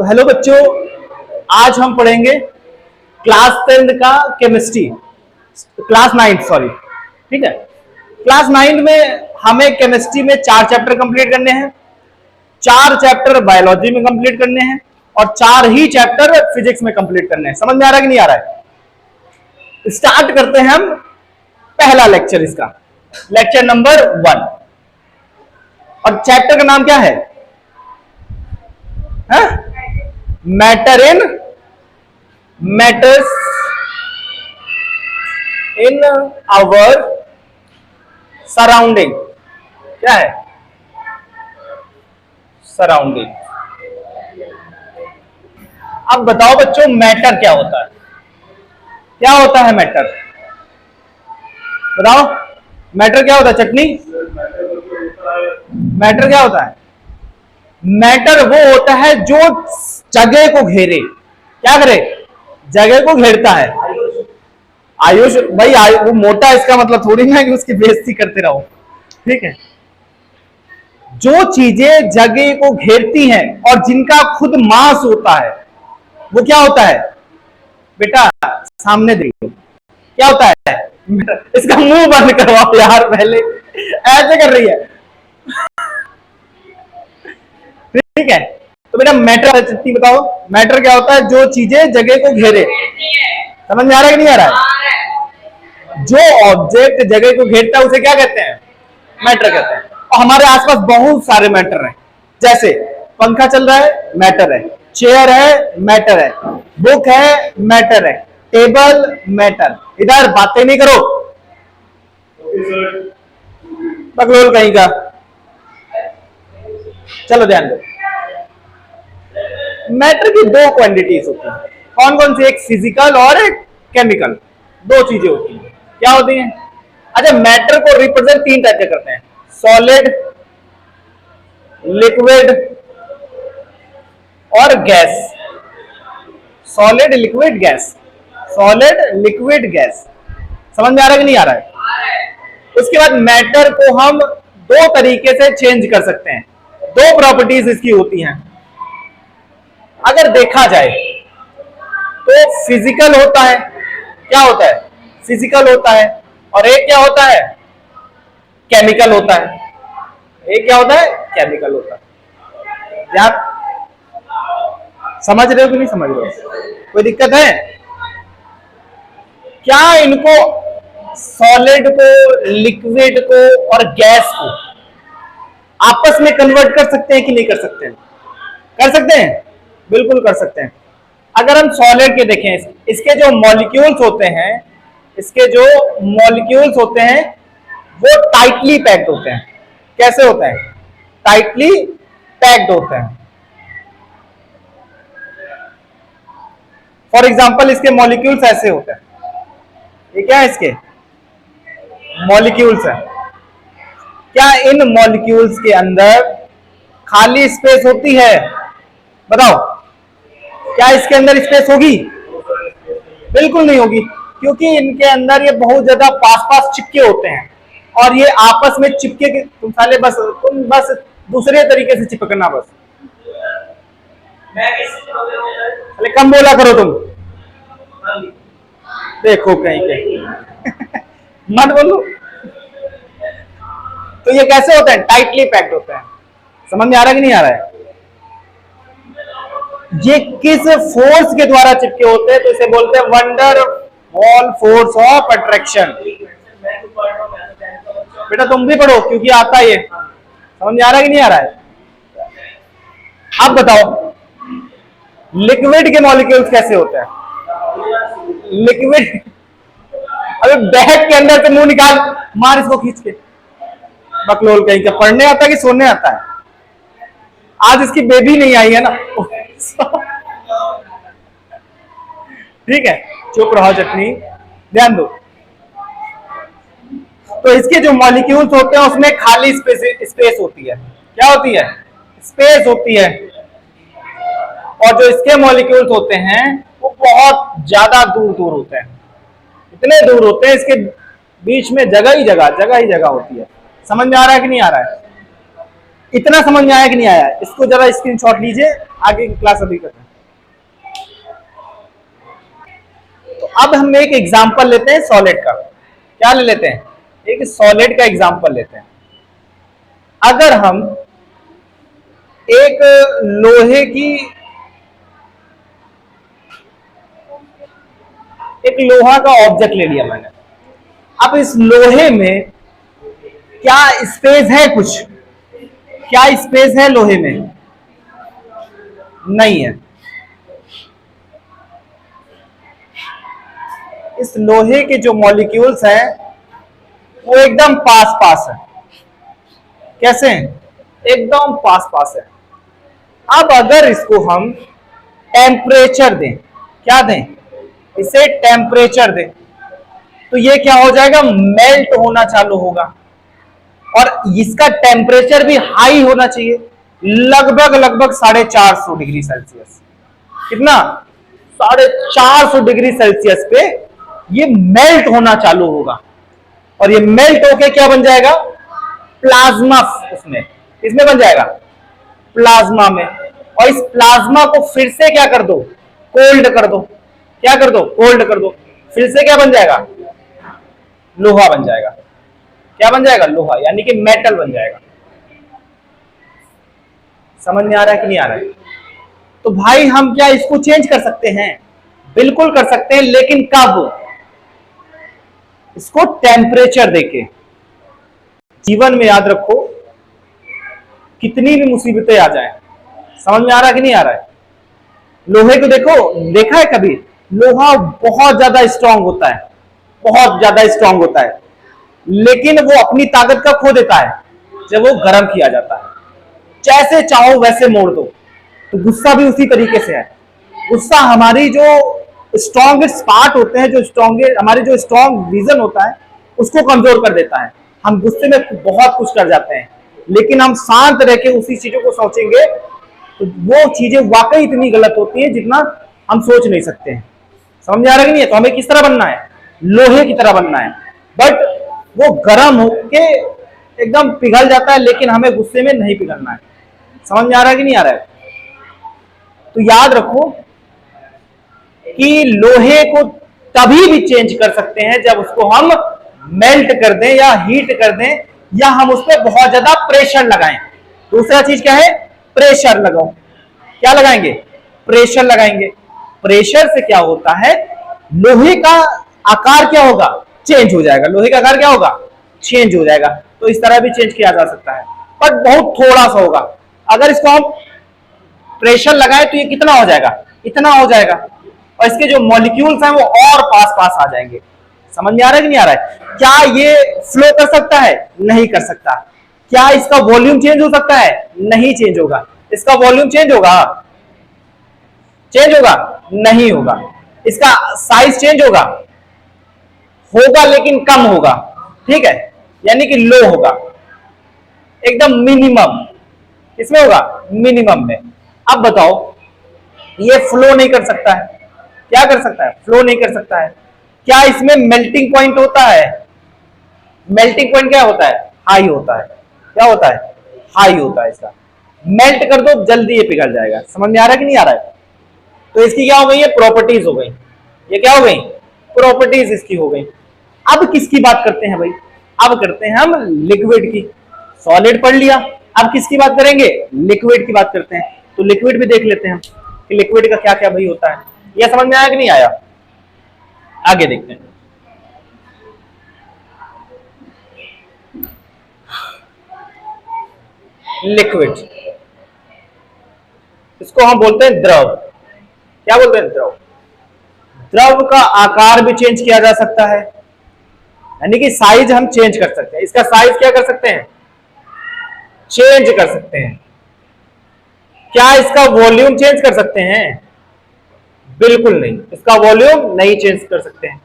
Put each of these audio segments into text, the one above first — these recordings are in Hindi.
तो हेलो बच्चों, आज हम पढ़ेंगे क्लास 10 का केमिस्ट्री, क्लास 9 सॉरी, ठीक है। क्लास 9 में हमें केमिस्ट्री में 4 चैप्टर कंप्लीट करने हैं, 4 चैप्टर बायोलॉजी में कंप्लीट करने हैं और 4 ही चैप्टर फिजिक्स में कंप्लीट करने हैं। समझ में आ रहा है कि नहीं आ रहा है? स्टार्ट करते हैं हम पहला लेक्चर, इसका लेक्चर नंबर 1। और चैप्टर का नाम क्या है? Matter in matters in our surrounding. क्या है? सराउंडिंग। अब बताओ बच्चों, मैटर क्या होता है? क्या होता है मैटर? बताओ, मैटर क्या होता है? चटनी? मैटर क्या होता है? मैटर वो होता है जो जगह को घेरे। क्या करे? जगह को घेरता है। आयुष भाई, वो मोटा, इसका मतलब थोड़ी ना कि उसकी बेइज्जती करते रहो, ठीक है। जो चीजें जगह को घेरती हैं और जिनका खुद मास होता है, वो क्या होता है? बेटा सामने देखो, क्या होता है? इसका मुंह बंद करवाओ यार, पहले ऐसे कर रही है, ठीक है। तो बेटा मैटर चिट्ठी बताओ, मैटर क्या होता है? जो चीजें जगह को घेरे। समझ में आ रहा है कि नहीं आ रहा है? जो ऑब्जेक्ट जगह को घेरता है उसे क्या कहते हैं? मैटर कहते हैं। और हमारे आसपास बहुत सारे मैटर हैं, जैसे पंखा चल रहा है, मैटर है, चेयर है, मैटर है, बुक है, मैटर है, टेबल मैटर। इधर बातें नहीं करो, बकलोल कहीं का। चलो ध्यान दो, मैटर की 2 क्वांटिटीज होती हैं। कौन कौन सी? एक फिजिकल और एक केमिकल। 2 चीजें होती हैं। क्या होती हैं? अच्छा, मैटर को रिप्रेजेंट 3 टाइप के करते हैं: सॉलिड, लिक्विड और gas. Solid, liquid, gas. Solid, liquid, gas. समझ में आ रहा है कि नहीं आ रहा है? उसके बाद मैटर को हम 2 तरीके से चेंज कर सकते हैं। 2 प्रॉपर्टीज इसकी होती हैं। अगर देखा जाए तो फिजिकल होता है। क्या होता है? फिजिकल होता है। और एक क्या होता है? केमिकल होता है। एक क्या होता है? केमिकल होता है। यार समझ रहे हो कि नहीं समझ रहे हो? कोई दिक्कत है क्या? इनको सॉलिड को, लिक्विड को और गैस को आपस में कन्वर्ट कर सकते हैं कि नहीं कर सकते हैं? कर सकते हैं, बिल्कुल कर सकते हैं। अगर हम सॉलिड के देखें, इसके जो मॉलिक्यूल्स होते हैं, इसके जो मॉलिक्यूल्स होते हैं वो टाइटली पैक्ड होते हैं। कैसे होते हैं? टाइटली पैक्ड होते हैं। फॉर एग्जांपल, इसके मॉलिक्यूल्स ऐसे होते हैं। ये क्या है? इसके मॉलिक्यूल्स है। क्या इन मॉलिक्यूल्स के अंदर खाली स्पेस होती है? बताओ, क्या इसके अंदर स्पेस होगी? बिल्कुल नहीं होगी, क्योंकि इनके अंदर ये बहुत ज्यादा पास पास चिपके होते हैं और ये आपस में चिपके के तुम बस दूसरे तरीके से चिपकना बस। अरे कम बोला करो तुम, देखो कहीं कहीं मत बोलो। तो ये कैसे होते हैं? टाइटली पैक्ड होते हैं। समझ में आ रहा है कि नहीं आ रहा है? ये किस फोर्स के द्वारा चिपके होते हैं? तो इसे बोलते हैं wonder wall force of attraction. बेटा तुम भी पढ़ो, क्योंकि आता है ये। समझ में आ रहा है कि नहीं आ रहा है? अब बताओ, लिक्विड के मॉलिक्यूल्स कैसे होते हैं? लिक्विड, अबे बैग के अंदर से मुंह निकाल, मार इसको खींच के। बकलोल कहीं का, पढ़ने आता है कि सोने आता है? आज इसकी बेबी नहीं आई है ना, ठीक है, चुप रहो चटनी, ध्यान दो। तो इसके जो मॉलिक्यूल्स होते हैं उसमें खाली स्पेस होती है। क्या होती है? स्पेस होती है। और जो इसके मॉलिक्यूल्स होते हैं वो बहुत ज्यादा दूर दूर होते हैं। इतने दूर होते हैं, इसके बीच में जगह ही जगह होती है। समझ में आ रहा है कि नहीं आ रहा है? इतना समझ में आया कि नहीं आया? इसको जरा स्क्रीनशॉट लीजिए, आगे की क्लास अभी करते हैं। तो अब हम एक एग्जांपल लेते हैं सॉलिड का। क्या ले लेते हैं? एक सॉलिड का एग्जांपल लेते हैं। अगर हम एक लोहे की, एक लोहा का ऑब्जेक्ट ले लिया मैंने। अब इस लोहे में क्या स्पेस है? कुछ क्या स्पेस है लोहे में? नहीं है। इस लोहे के जो मॉलिक्यूल्स हैं वो एकदम पास पास है। कैसे हैं? एकदम पास पास है। अब अगर इसको हम टेम्परेचर दें, क्या दें? इसे टेम्परेचर दें, तो ये क्या हो जाएगा? मेल्ट होना चालू होगा। और इसका टेम्परेचर भी हाई होना चाहिए, लगभग लगभग 450 डिग्री सेल्सियस। कितना? 450 डिग्री सेल्सियस पे ये मेल्ट होना चालू होगा। और ये मेल्ट होके क्या बन जाएगा? प्लाज्मा। उसमें इसमें बन जाएगा प्लाज्मा में। और इस प्लाज्मा को फिर से क्या कर दो? कोल्ड कर दो। क्या कर दो? कोल्ड कर दो। फिर से क्या बन जाएगा? लोहा बन जाएगा। क्या बन जाएगा? लोहा, यानी कि मेटल बन जाएगा। समझ में आ रहा है कि नहीं आ रहा है? तो भाई हम क्या इसको चेंज कर सकते हैं? बिल्कुल कर सकते हैं, लेकिन कब? इसको टेम्परेचर देके। जीवन में याद रखो, कितनी भी मुसीबतें आ जाएं, समझ में आ रहा है कि नहीं आ रहा है? लोहे को देखो, देखा है कभी? लोहा बहुत ज्यादा स्ट्रांग होता है, बहुत ज्यादा स्ट्रांग होता है, लेकिन वो अपनी ताकत कब खो देता है? जब वो गर्म किया जाता है। जैसे चाहो वैसे मोड़ दो। तो गुस्सा भी उसी तरीके से है। गुस्सा हमारी जो स्ट्रॉन्गेस्ट पार्ट होते हैं, जो हमारे जो स्ट्रॉन्ग रीजन होता है, उसको कमजोर कर देता है। हम गुस्से में बहुत कुछ कर जाते हैं, लेकिन हम शांत रह के उसी चीजों को सोचेंगे तो वो चीजें वाकई इतनी गलत होती है जितना हम सोच नहीं सकते हैं। समझ आ रहा कि नहीं है? तो हमें किस तरह बनना है? लोहे की तरह बनना है। बट वो गर्म होके एकदम पिघल जाता है, लेकिन हमें गुस्से में नहीं पिघलना है। समझ में आ रहा है कि नहीं आ रहा है? तो याद रखो कि लोहे को तभी भी चेंज कर सकते हैं जब उसको हम मेल्ट कर दें या हीट कर दें, या हम उस पर बहुत ज्यादा प्रेशर लगाएं। दूसरा चीज क्या है? प्रेशर लगाओ। क्या लगाएंगे? प्रेशर लगाएंगे। प्रेशर से क्या होता है? लोहे का आकार क्या होगा? चेंज हो जाएगा। लोहे का आकार क्या होगा? चेंज हो जाएगा। तो इस तरह भी चेंज किया जा सकता है, पर बहुत थोड़ा सा होगा। अगर इसको हम प्रेशर लगाए तो ये कितना हो जाएगा? इतना हो जाएगा। और इसके जो मॉलिक्यूल्स हैं वो और पास पास आ जाएंगे। समझ में आ रहा है कि नहीं आ रहा है? क्या ये फ्लो कर सकता है? नहीं कर सकता। क्या इसका वॉल्यूम चेंज हो सकता है? नहीं चेंज होगा। इसका वॉल्यूम चेंज होगा? चेंज होगा? नहीं होगा। इसका साइज चेंज होगा? होगा, लेकिन कम होगा। ठीक है, यानी कि लो होगा, एकदम मिनिमम। इसमें होगा मिनिमम में। अब बताओ, ये फ्लो नहीं कर सकता है। क्या कर सकता है? फ्लो नहीं कर सकता है। क्या इसमें मेल्टिंग पॉइंट होता है? मेल्टिंग पॉइंट क्या होता है? हाई होता है। क्या होता है? हाई होता है। इसका मेल्ट कर दो, जल्दी ये पिघल जाएगा। समझ में आ रहा है कि नहीं आ रहा है? तो इसकी क्या हो गई? ये प्रॉपर्टीज हो गई। ये क्या हो गई? प्रॉपर्टीज इसकी हो गई। अब किसकी बात करते हैं भाई? अब करते हैं हम लिक्विड की। सॉलिड पढ़ लिया, अब किसकी बात करेंगे? लिक्विड की बात करते हैं। तो लिक्विड भी देख लेते हैं कि लिक्विड का क्या क्या भाई होता है। यह समझ में आया कि नहीं आया? आगे देखते हैं। लिक्विड, इसको हम बोलते हैं द्रव। क्या बोलते हैं? द्रव। द्रव का आकार भी चेंज किया जा सकता है, यानी कि साइज हम चेंज कर सकते हैं। इसका साइज क्या कर सकते हैं? चेंज कर सकते हैं। क्या इसका वॉल्यूम चेंज कर सकते हैं? बिल्कुल नहीं, इसका वॉल्यूम नहीं चेंज कर सकते हैं।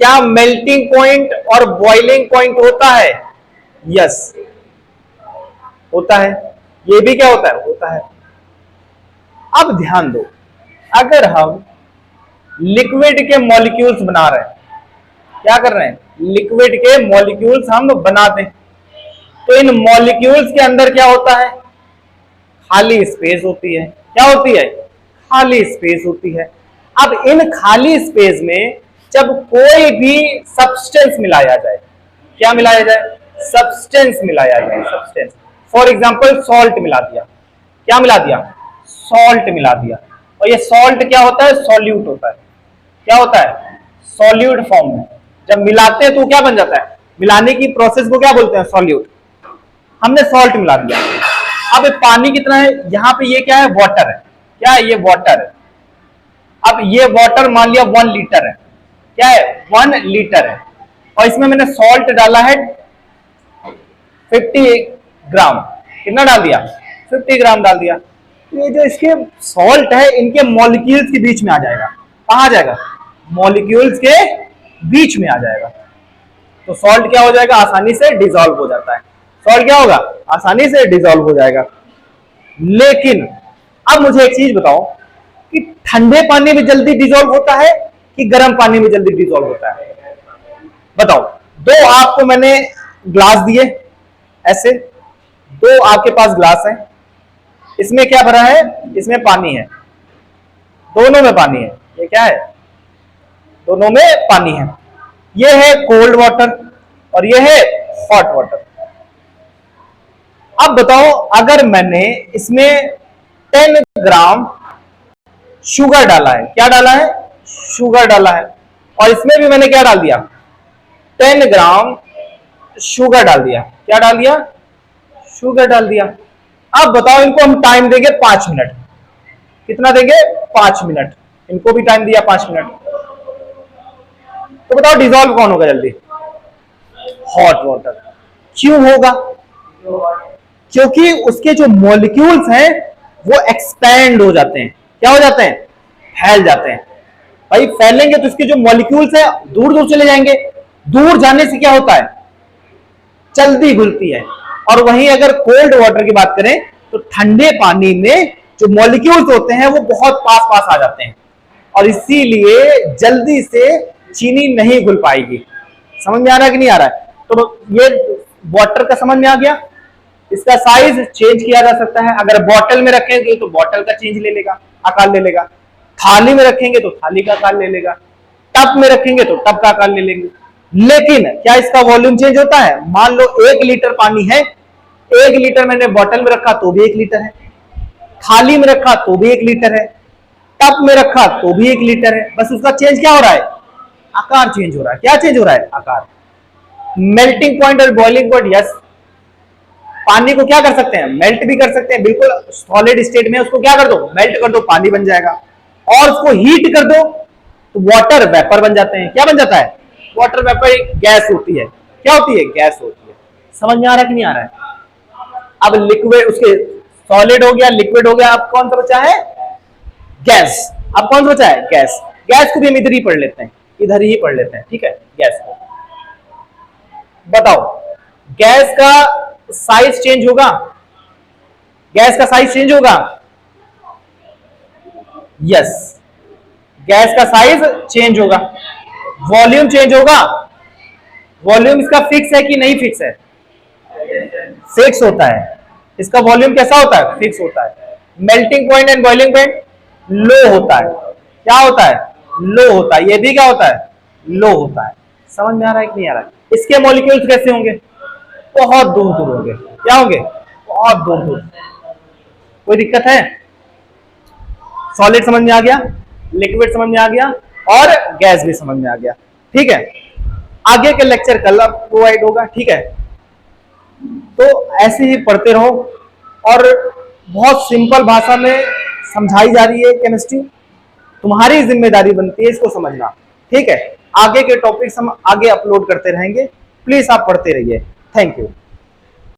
क्या मेल्टिंग पॉइंट और बॉइलिंग पॉइंट होता है? यस, होता है। ये भी क्या होता है? होता है। अब ध्यान दो, अगर हम लिक्विड के मॉलिक्यूल्स बना रहे हैं, क्या कर रहे हैं? लिक्विड के मॉलिक्यूल्स हम बनाते हैं, तो इन मॉलिक्यूल्स के अंदर क्या होता है? खाली स्पेस होती है। क्या होती है? खाली स्पेस होती है। अब इन खाली स्पेस में जब कोई भी सब्सटेंस मिलाया जाए, क्या मिलाया जाए? सब्सटेंस मिलाया जाए, सब्सटेंस। फॉर एग्जांपल सॉल्ट मिला दिया। क्या मिला दिया? सॉल्ट मिला दिया। और ये सॉल्ट क्या होता है? सॉल्यूट होता है। क्या होता है? सॉल्यूट फॉर्म में। जब मिलाते हैं तो क्या बन जाता है? मिलाने की प्रोसेस को क्या बोलते हैं? सॉल्यूट। हमने सॉल्ट मिला दिया। अब पानी कितना है? यहां पे ये क्या है? वाटर है। क्या है? ये वाटर है। अब ये वाटर मान लिया 1 लीटर है। क्या है? 1 लीटर है। और इसमें मैंने सॉल्ट डाला है 50 ग्राम। कितना डाल दिया? 50 ग्राम डाल दिया। ये जो इसके सॉल्ट है इनके मॉलिक्यूल्स के बीच में आ जाएगा। कहां आ जाएगा? मॉलिक्यूल्स के बीच में आ जाएगा। तो सॉल्ट क्या हो जाएगा? आसानी से डिसॉल्व हो जाता है। सॉल्ट क्या होगा? आसानी से डिसॉल्व हो जाएगा। लेकिन अब मुझे एक चीज बताओ कि ठंडे पानी में जल्दी डिसॉल्व होता है कि गर्म पानी में जल्दी डिसॉल्व होता है? बताओ। दो आपको मैंने ग्लास दिए, ऐसे दो आपके पास ग्लास है। इसमें क्या भरा है? इसमें पानी है। दोनों में पानी है। ये क्या है? दोनों में पानी है। ये है कोल्ड वाटर और ये है हॉट वाटर। अब बताओ, अगर मैंने इसमें 10 ग्राम शुगर डाला है। क्या डाला है? शुगर डाला है। और इसमें भी मैंने क्या डाल दिया? 10 ग्राम शुगर डाल दिया। क्या डाल दिया? शुगर डाल दिया। अब बताओ, इनको हम टाइम देंगे 5 मिनट। कितना देंगे? 5 मिनट। इनको भी टाइम दिया 5 मिनट। तो बताओ डिसॉल्व कौन होगा जल्दी? Hot water. क्यों होगा? क्योंकि उसके जो मॉलिक्यूल्स हैं वो एक्सपैंड हो जाते हैं। क्या हो जाते हैं? फैल जाते हैं। भाई फैलेंगे तो इसके जो मॉलिक्यूल्स हैं दूर दूर चले जाएंगे। दूर जाने से क्या होता है? जल्दी घुलती है। और वहीं अगर कोल्ड वाटर की बात करें तो ठंडे पानी में जो मॉलिक्यूल्स होते हैं वो बहुत पास पास आ जाते हैं और इसीलिए जल्दी से चीनी नहीं घुल पाएगी। समझ में आ रहा है कि नहीं आ रहा है? तो ये वाटर का समझ में आ गया। इसका साइज चेंज किया जा सकता है। अगर बॉटल में रखेंगे तो बॉटल का चेंज ले लेगा, आकार ले लेगा। थाली में रखेंगे तो थाली का आकार ले लेगा। टब में रखेंगे तो टब का आकार ले लेंगे। लेकिन क्या इसका वॉल्यूम चेंज होता है? मान लो 1 लीटर पानी है, 1 लीटर मैंने बॉटल में रखा तो भी 1 लीटर है, थाली में रखा तो भी 1 लीटर है, टब में रखा तो भी 1 लीटर है। बस उसका चेंज क्या हो रहा है? आकार चेंज हो रहा है। क्या चेंज हो रहा है? आकार। मेल्टिंग पॉइंट और बॉइलिंग पॉइंट, यस। पानी को क्या कर सकते हैं? मेल्ट भी कर सकते हैं। बिल्कुल सॉलिड स्टेट में उसको क्या कर दो? मेल्ट कर दो, पानी बन जाएगा। और उसको हीट कर दो तो वाटर वेपर बन जाते हैं। क्या बन जाता है? वाटर वेपर एक गैस होती है। क्या होती है? गैस होती है। समझ में आ रहा है कि नहीं आ रहा है? अब लिक्विड, उसके सॉलिड हो गया, लिक्विड हो गया, अब कौन सा बचा है? गैस। अब कौन सा बचा है? गैस। गैस को भी हम इधर ही पढ़ लेते हैं, इधर ही पढ़ लेते हैं। ठीक है, गैस को बताओ। गैस का साइज चेंज होगा? गैस का साइज चेंज होगा? यस, गैस का साइज चेंज होगा। वॉल्यूम चेंज होगा? वॉल्यूम इसका फिक्स है कि नहीं फिक्स है? फिक्स होता है। इसका वॉल्यूम कैसा होता है? फिक्स होता है। Melting point and boiling point low होता है। क्या होता है? लो होता है। ये भी क्या होता है? लो होता है। समझ में आ रहा है कि नहीं आ रहा है? इसके मॉलिक्यूल्स कैसे होंगे? बहुत दूर दूर होंगे। क्या होंगे? बहुत दूर दूर। कोई दिक्कत है? सॉलिड समझ में आ गया, लिक्विड समझ में आ गया और गैस भी समझ में आ गया। ठीक है, आगे के लेक्चर कल प्रोवाइड होगा। ठीक है, तो ऐसे ही पढ़ते रहो और बहुत सिंपल भाषा में समझाई जा रही है केमिस्ट्री। तुम्हारी जिम्मेदारी बनती है इसको समझना। ठीक है, आगे के टॉपिक्स हम आगे अपलोड करते रहेंगे। प्लीज आप पढ़ते रहिए। Thank you.